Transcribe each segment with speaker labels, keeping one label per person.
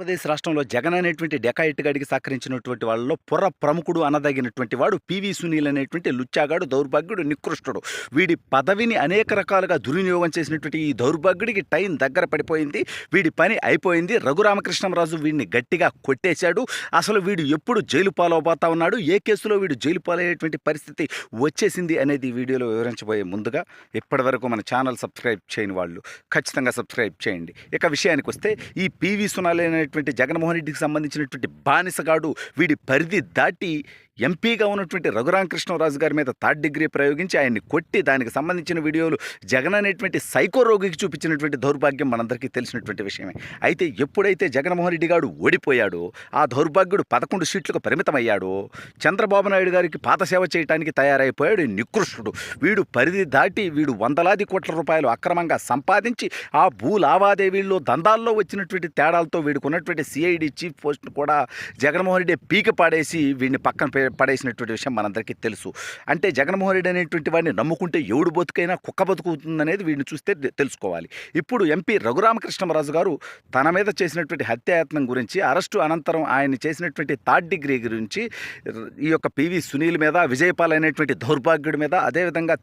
Speaker 1: ఆంధ్రప్రదేశ్ రాష్ట్రంలో జగన్ అనేటువంటి డెకాయిట్ గాడికి సహకరించినటువంటి వాళ్ళలో ప్రముఖుడు అనదగినటువంటి వాడు పివి సునీల్ అనేటువంటి లుచ్చాగాడు, దౌర్భాగ్యుడు, నికృష్టుడు. వీడి పదవిని అనేక రకాలుగా దుర్వినియోగం చేసినటువంటి ఈ దౌర్భాగ్యుడికి టైం దగ్గర పడిపోయింది. వీడి పని అయిపోయింది. రఘురామకృష్ణరాజు వీడిని గట్టిగా కొట్టేశాడు. అసలు వీడు ఎప్పుడు జైలు పాలవబోతా ఉన్నాడు, ఏ కేసులో వీడు జైలు పాలయ్యేటువంటి పరిస్థితి వచ్చేసింది అనేది ఈ వీడియోలో వివరించబోయే ముందుగా ఇప్పటివరకు మన ఛానల్ సబ్స్క్రైబ్ చేయని వాళ్ళు ఖచ్చితంగా సబ్స్క్రైబ్ చేయండి. ఇక విషయానికి వస్తే ఈ పివి సునీల్ అనేటువంటి జగన్మోహన్ రెడ్డికి సంబంధించినటువంటి బానిసగాడు వీడి పరిధి దాటి ఎంపీగా ఉన్నటువంటి రఘురామకృష్ణరాజు గారి మీద థర్డ్ డిగ్రీ ప్రయోగించి ఆయన్ని కొట్టి దానికి సంబంధించిన వీడియోలు జగన్ అనేటువంటి సైకో రోగికి చూపించినటువంటి దౌర్భాగ్యం మనందరికీ తెలిసినటువంటి విషయమే. అయితే ఎప్పుడైతే జగన్మోహన్ రెడ్డి గారు ఓడిపోయాడో, ఆ దౌర్భాగ్యుడు 11 సీట్లకు పరిమితమయ్యాడో, చంద్రబాబు నాయుడు గారికి పాతసేవ చేయడానికి తయారైపోయాడు ఈ నికృష్టుడు. వీడు పరిధి దాటి వీడు వందలాది కోట్ల రూపాయలు అక్రమంగా సంపాదించి ఆ భూ లావాదేవీల్లో దందాల్లో వచ్చినటువంటి తేడాలతో వీడికి ఉన్నటువంటి సిఐడి చీఫ్ పోస్ట్ను కూడా జగన్మోహన్ రెడ్డి పీక పాడేసి వీడిని పక్కన పడేసినటువంటి విషయం మనందరికీ తెలుసు. అంటే జగన్మోహన్ రెడ్డి అనేటువంటి వాడిని నమ్ముకుంటే ఎవడు బతుకైనా కుక్క బతుకుతుందనేది వీడిని చూస్తే తెలుసుకోవాలి. ఇప్పుడు ఎంపీ రఘురామకృష్ణరాజు గారు తన మీద చేసినటువంటి హత్యాయత్నం గురించి, అరెస్టు అనంతరం ఆయన చేసినటువంటి థర్డ్ డిగ్రీ గురించి, ఈ యొక్క పివి సునీల్ మీద, విజయపాల్ అనేటువంటి దౌర్భాగ్యుడి మీద, అదేవిధంగా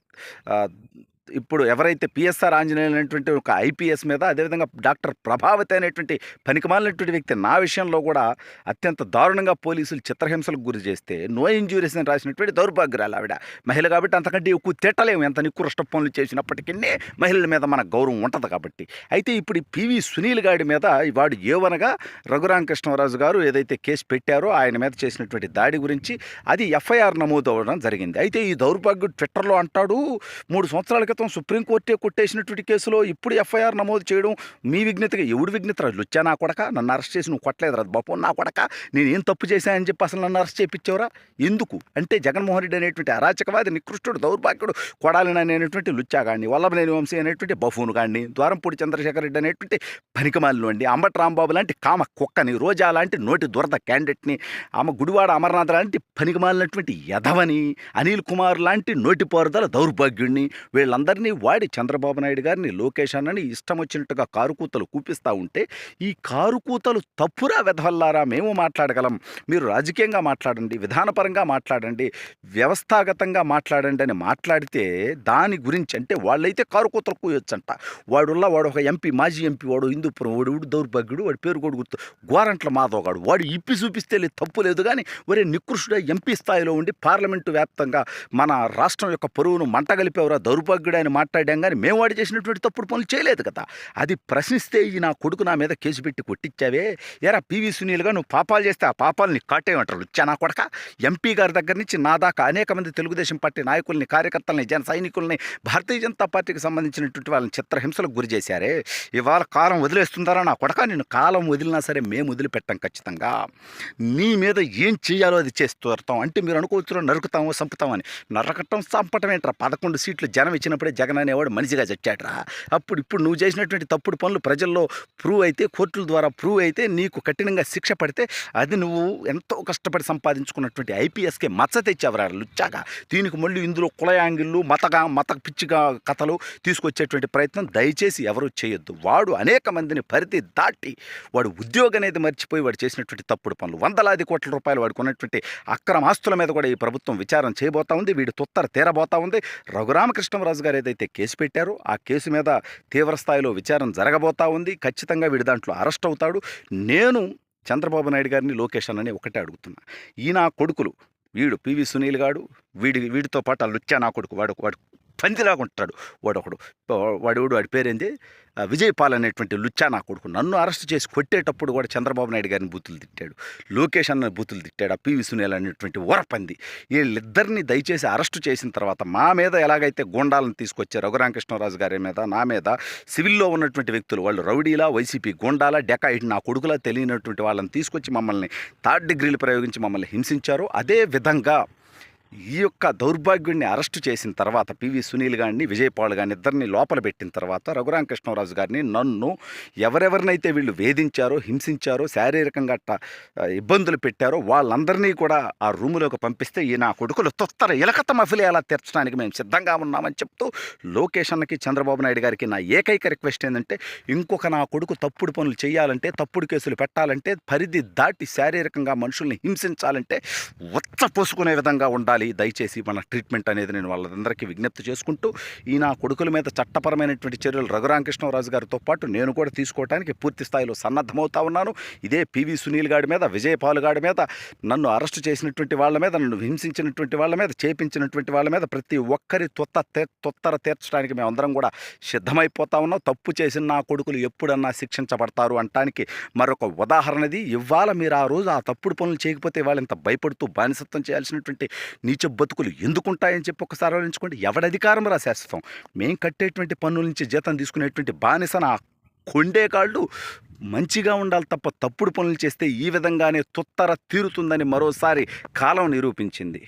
Speaker 1: ఇప్పుడు ఎవరైతే పిఎస్ఆర్ ఆంజనేయులు అనేటువంటి ఒక ఐపీఎస్ మీద, అదేవిధంగా డాక్టర్ ప్రభావతి అనేటువంటి పనికిమాలినటువంటి వ్యక్తి నా విషయంలో కూడా అత్యంత దారుణంగా పోలీసులు చిత్రహింసలకు గురి చేస్తే నో ఇంజూరీస్ అని రాసినటువంటి దౌర్భాగ్యురాలు ఆవిడ. మహిళ కాబట్టి అంతకంటే ఎక్కువ తిట్టలేము, ఎంత నికృష్ట పనులు చేసినప్పటికీ మహిళల మీద మన గౌరవం ఉంటుంది కాబట్టి. అయితే ఇప్పుడు పివి సునీల్ గారి మీద వాడు ఏవనగా రఘురామకృష్ణరాజు గారు ఏదైతే కేసు పెట్టారో ఆయన మీద చేసినటువంటి దాడి గురించి అది ఎఫ్ఐఆర్ నమోదు అవ్వడం జరిగింది. అయితే ఈ దౌర్భాగ్యుడు ట్విట్టర్లో అంటాడు, 3 సంవత్సరాల క్రితం సుప్రీంకోర్టే కొట్టేసినటువంటి కేసులో ఇప్పుడు ఎఫ్ఐఆర్ నమోదు చేయడం మీ విజ్ఞతగా. ఎవడు విజ్ఞత? లుచ్చా నా కొడక, నన్ను అరెస్ట్ చేసి నువ్వు కొట్టలేదు రా బాపు నా కొడక, నేను ఏం తప్పు చేశానని చెప్పి అసలు నన్ను అరెస్ట్ చేయించావురా ఎందుకు అంటే జగన్మోహన్ రెడ్డి అనేటువంటి అరాచకవాది, నికృష్టుడు, దౌర్భాగ్యుడు, కొడాలిని అనేటువంటి లుచ్చాగాడిని, వల్లభనేని వంశీ అనేటువంటి బఫూను గాడిని, ద్వారంపూడి చంద్రశేఖర్ రెడ్డి అనేటువంటి పనికిమాలిన అండి, అంబటి రాంబాబు లాంటి కామ కుక్కని, రోజా లాంటి నోటి దురద క్యాండిడేట్ని, గుడివాడ అమర్నాథ్ లాంటి పనికిమాలినటువంటి యధవని, అనిల్ కుమార్ లాంటి నోటిపారుదల దౌర్భాగ్యుడిని, వీళ్ళందరినీ వాడి చంద్రబాబు నాయుడు గారిని, లోకేష్ అన్నని ఇష్టం వచ్చినట్టుగా కారుకూతలు కూపిస్తూ ఉంటే, ఈ కారుకూతలు తప్పురా వెధవల్లారా, మేము మాట్లాడగలం, మీరు రాజకీయంగా మాట్లాడండి, విధానపరంగా మాట్లాడండి, వ్యవస్థాగతంగా మాట్లాడండి అని మాట్లాడితే దాని గురించి అంటే వాళ్ళైతే కారుకూతలు కూయొచ్చంట. వాడు ఒక ఎంపీ, మాజీ ఎంపీ, వాడు హిందూపురం, వాడు దౌర్భాగ్యుడు, వాడి పేరు కూడా గుర్తు, గోరంట్ల మాధవగాడు, వాడు ఇప్పి చూపిస్తే తప్పు లేదు కానీ ఒరే నికృష్టుడ ఎంపీ స్థాయిలో ఉండి పార్లమెంటు వ్యాప్తంగా మన రాష్ట్రం యొక్క పరువును మంటగలిపేవరా దౌర్భాగ్యుడు ఆయన మాట్లాడాం కానీ మేము వాడు చేసినటువంటి తప్పుడు పనులు చేయలేదు కదా. అది ప్రశ్నిస్తే ఈ నా కొడుకు నా మీద కేసు పెట్టి కొట్టించావే, ఎరా పివి సునీల్గా నువ్వు పాపాలు చేస్తే ఆ పాపాలని కాటేయమంటారు లుచ్చా నా కొడక. ఎంపీ గారి దగ్గర నుంచి నా దాకా అనేక మంది తెలుగుదేశం పార్టీ నాయకుల్ని, కార్యకర్తల్ని, జన సైనికుల్ని, భారతీయ జనతా పార్టీకి సంబంధించినటువంటి వాళ్ళని చిత్రహింసలకు గురి చేశారే. ఇవాళ కాలం వదిలేస్తుందారా నా కొడక, నేను కాలం వదిలినా సరే మేము వదిలిపెట్టాం ఖచ్చితంగా. నీ మీద ఏం చేయాలో అది చేస్తాం అంటే మీరు అనుకోవచ్చు నరుకుతాము చంపుతామని. నరకటం చంపటం ఏంట్రా? 11 సీట్లు జనం ఇచ్చినప్పుడే జగన్ అనేవాడు మనిషిగా చచ్చాడ్రా. ఇప్పుడు నువ్వు చేసినటువంటి తప్పుడు పనులు ప్రజల్లో ప్రూవ్ అయితే, కోర్టుల ద్వారా ప్రూవ్ అయితే, నీకు కఠినంగా శిక్ష పడితే అది నువ్వు ఎంతో కష్టపడి సంపాదించుకున్నటువంటి ఐపీఎస్కే మచ్చ తెచ్చావరా లుచ్చాగా. దీనికి మళ్ళీ ఇందులో కులయాంగిళ్ళు, మత పిచ్చిగా కథలు తీసుకొచ్చేటువంటి ప్రయత్నం దయచేసి ఎవరు చేయొద్దు. వాడు అనేక మందిని పరిధి దాటి వాడు ఉద్యోగం అనేది మర్చిపోయి వాడు చేసినటువంటి తప్పుడు పనులు, వందలాది కోట్ల రూపాయలు వాడికి ఉన్నటువంటి అక్రమ ఆస్తుల మీద కూడా ఈ ప్రభుత్వం విచారణ చేయబోతా ఉంది. వీడి తొత్తర తీరబోతా ఉంది. రఘురామకృష్ణరాజు గారు ఏదైతే కేసు పెట్టారో ఆ కేసు మీద తీవ్ర స్థాయిలో విచారణ జరగబోతా ఉంది. ఖచ్చితంగా వీడి దాంట్లో అరెస్ట్ అవుతాడు. నేను చంద్రబాబు నాయుడు గారిని, లోకేష్ అన్నని ఒకటే అడుగుతున్నా, ఈ నా కొడుకులు, వీడు పివి సునీల్ గాడు, వీడితో పాటు ఆ లుచ్చా నా కొడుకు, వాడు పందిలాగా ఉంటాడు, వాడి పేరేంది విజయపాల్ అనేటువంటి లుచ్చా నా కొడుకు, నన్ను అరెస్ట్ చేసి కొట్టేటప్పుడు కూడా చంద్రబాబు నాయుడు గారిని బూతులు తిట్టాడు, లోకేష్ అన్న బూతులు తిట్టాడు, ఆ పివి సునీల్ అనేటువంటి వరపంది. వీళ్ళిద్దరిని దయచేసి అరెస్టు చేసిన తర్వాత మా మీద ఎలాగైతే గూండాలను తీసుకొచ్చారు, రఘురామకృష్ణరాజు గారి మీద, నా మీద, సివిల్లో ఉన్నటువంటి వ్యక్తులు, వాళ్ళు రౌడీలా, వైసీపీ గూండాలా, డెకాయిట్ నా కొడుకులా తెలియనటువంటి వాళ్ళని తీసుకొచ్చి మమ్మల్ని థర్డ్ డిగ్రీలు ప్రయోగించి మమ్మల్ని హింసించారు. అదే విధంగా ఈ యొక్క దౌర్భాగ్యుడిని అరెస్టు చేసిన తర్వాత పివి సునీల్ గారిని, విజయపాల్ గారిని ఇద్దరిని లోపల పెట్టిన తర్వాత రఘురామకృష్ణరాజు గారిని, నన్ను ఎవరెవరినైతే వీళ్ళు వేధించారో, హింసించారో, శారీరకంగా ఇబ్బందులు పెట్టారో వాళ్ళందరినీ కూడా ఆ రూములోకి పంపిస్తే ఈ నా కొడుకులు తొత్తర ఇలకత మఫిలి ఎలా తీర్చడానికి మేము సిద్ధంగా ఉన్నామని చెప్తూ లోకేష్ అన్నకి, చంద్రబాబు నాయుడు గారికి నా ఏకైక రిక్వెస్ట్ ఏంటంటే, ఇంకొక నా కొడుకు తప్పుడు పనులు చేయాలంటే, తప్పుడు కేసులు పెట్టాలంటే, పరిధి దాటి శారీరకంగా మనుషుల్ని హింసించాలంటే ఉచ్చ పోసుకునే విధంగా ఉండాలి. దయచేసి మన ట్రీట్మెంట్ అనేది నేను వాళ్ళందరికీ విజ్ఞప్తి చేసుకుంటూ, ఈ నా కొడుకుల మీద చట్టపరమైనటువంటి చర్యలు రఘురామకృష్ణరాజు గారితో పాటు నేను కూడా తీసుకోవడానికి పూర్తి స్థాయిలో సన్నద్ధమవుతా ఉన్నాను. ఇదే పివి సునీల్ గారి మీద, విజయపాల్ గారి మీద, నన్ను అరెస్టు చేసినటువంటి వాళ్ళ మీద, నన్ను హింసించినటువంటి వాళ్ళ మీద, చేపించినటువంటి వాళ్ళ మీద ప్రతి ఒక్కరి తొత్తర తీర్చడానికి మేమందరం కూడా సిద్ధమైపోతా ఉన్నాం. తప్పు చేసిన నా కొడుకులు ఎప్పుడన్నా శిక్షించబడతారు అనటానికి మరొక ఉదాహరణది. ఇవాళ మీరు ఆ రోజు ఆ తప్పుడు పనులు చేయకపోతే వాళ్ళు ఇంత భయపడుతూ బానిసత్వం చేయాల్సినటువంటి నీచ బతుకులు ఎందుకుంటాయని చెప్పి ఒకసారి ఆలోచించుకోండి. ఎవడి అధికారం శాశ్వతం? మేము కట్టేటువంటి పన్నుల నుంచి జీతం తీసుకునేటువంటి బానిస నా కొండేకాళ్ళు మంచిగా ఉండాలి తప్ప తప్పుడు పనులు చేస్తే ఈ విధంగానే తొత్తర తీరుతుందని మరోసారి కాలం నిరూపించింది.